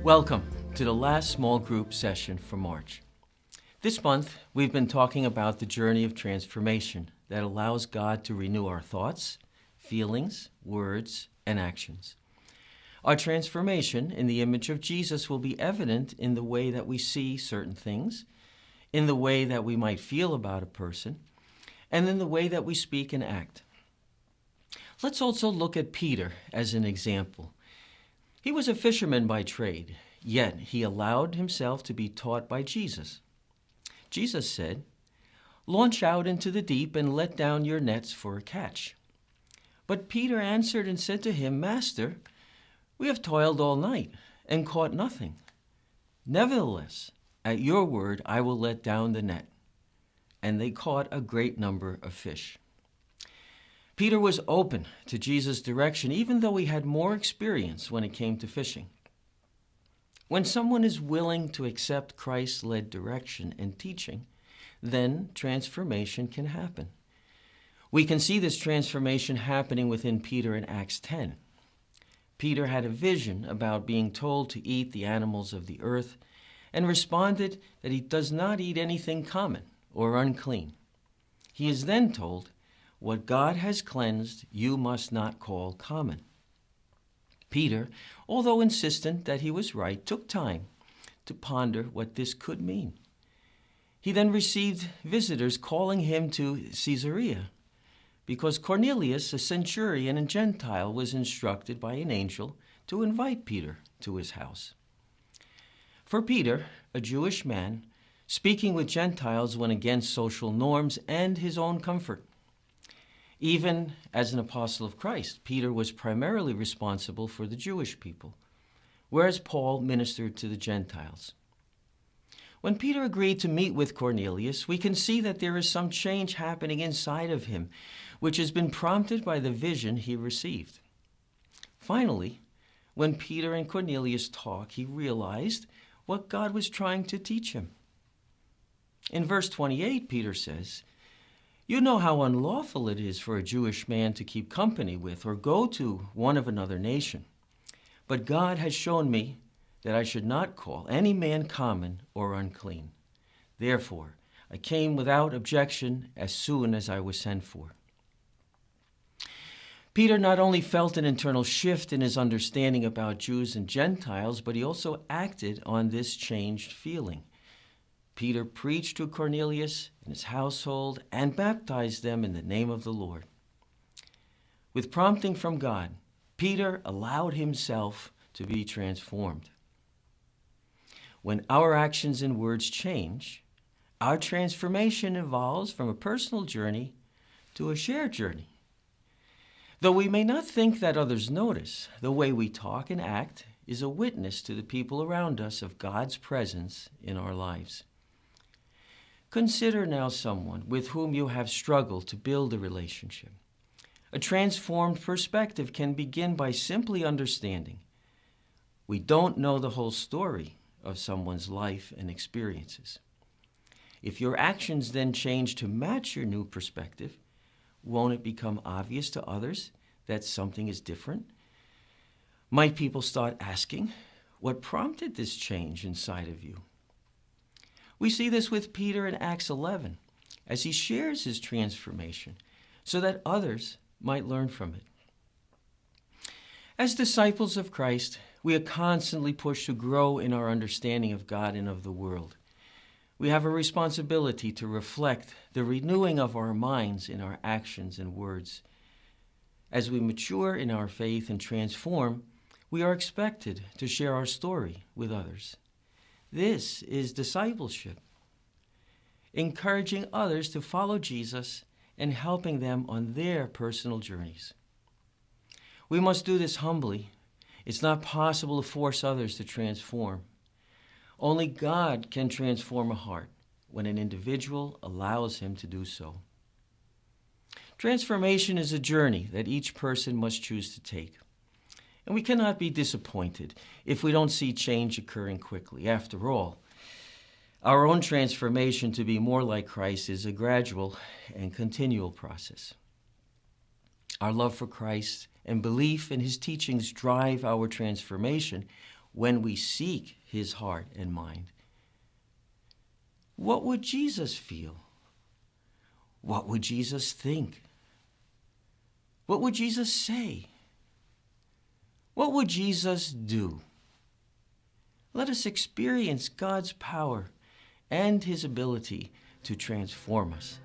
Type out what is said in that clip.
Welcome to the last small group session for March. This month, we've been talking about the journey of transformation that allows God to renew our thoughts, feelings, words, and actions. Our transformation in the image of Jesus will be evident in the way that we see certain things, in the way that we might feel about a person, and in the way that we speak and act. Let's also look at Peter as an example. He was a fisherman by trade, yet he allowed himself to be taught by Jesus. Jesus said, "Launch out into the deep and let down your nets for a catch." But Peter answered and said to him, "Master, we have toiled all night and caught nothing. Nevertheless, at your word I will let down the net." And they caught a great number of fish. Peter was open to Jesus' direction, even though he had more experience when it came to fishing. When someone is willing to accept Christ-led direction and teaching, then transformation can happen. We can see this transformation happening within Peter in Acts 10. Peter had a vision about being told to eat the animals of the earth and responded that he does not eat anything common or unclean. He is then told, "What God has cleansed, you must not call common." Peter, although insistent that he was right, took time to ponder what this could mean. He then received visitors calling him to Caesarea because Cornelius, a centurion and Gentile, was instructed by an angel to invite Peter to his house. For Peter, a Jewish man, speaking with Gentiles went against social norms and his own comfort. Even as an apostle of Christ, Peter was primarily responsible for the Jewish people, whereas Paul ministered to the Gentiles. When Peter agreed to meet with Cornelius, we can see that there is some change happening inside of him, which has been prompted by the vision he received. Finally, when Peter and Cornelius talked, he realized what God was trying to teach him. In verse 28, Peter says, "You know how unlawful it is for a Jewish man to keep company with or go to one of another nation. But God has shown me that I should not call any man common or unclean. Therefore, I came without objection as soon as I was sent for." Peter not only felt an internal shift in his understanding about Jews and Gentiles, but he also acted on this changed feeling. Peter preached to Cornelius and his household and baptized them in the name of the Lord. With prompting from God, Peter allowed himself to be transformed. When our actions and words change, our transformation evolves from a personal journey to a shared journey. Though we may not think that others notice, the way we talk and act is a witness to the people around us of God's presence in our lives. Consider now someone with whom you have struggled to build a relationship. A transformed perspective can begin by simply understanding we don't know the whole story of someone's life and experiences. If your actions then change to match your new perspective, won't it become obvious to others that something is different? Might people start asking, what prompted this change inside of you? We see this with Peter in Acts 11 as he shares his transformation so that others might learn from it. As disciples of Christ, we are constantly pushed to grow in our understanding of God and of the world. We have a responsibility to reflect the renewing of our minds in our actions and words. As we mature in our faith and transform, we are expected to share our story with others. This is discipleship, encouraging others to follow Jesus and helping them on their personal journeys. We must do this humbly. It's not possible to force others to transform. Only God can transform a heart when an individual allows him to do so. Transformation is a journey that each person must choose to take. And we cannot be disappointed if we don't see change occurring quickly. After all, our own transformation to be more like Christ is a gradual and continual process. Our love for Christ and belief in his teachings drive our transformation, when we seek his heart and mind? What would Jesus feel? What would Jesus think? What would Jesus say? What would Jesus do? Let us experience God's power and his ability to transform us.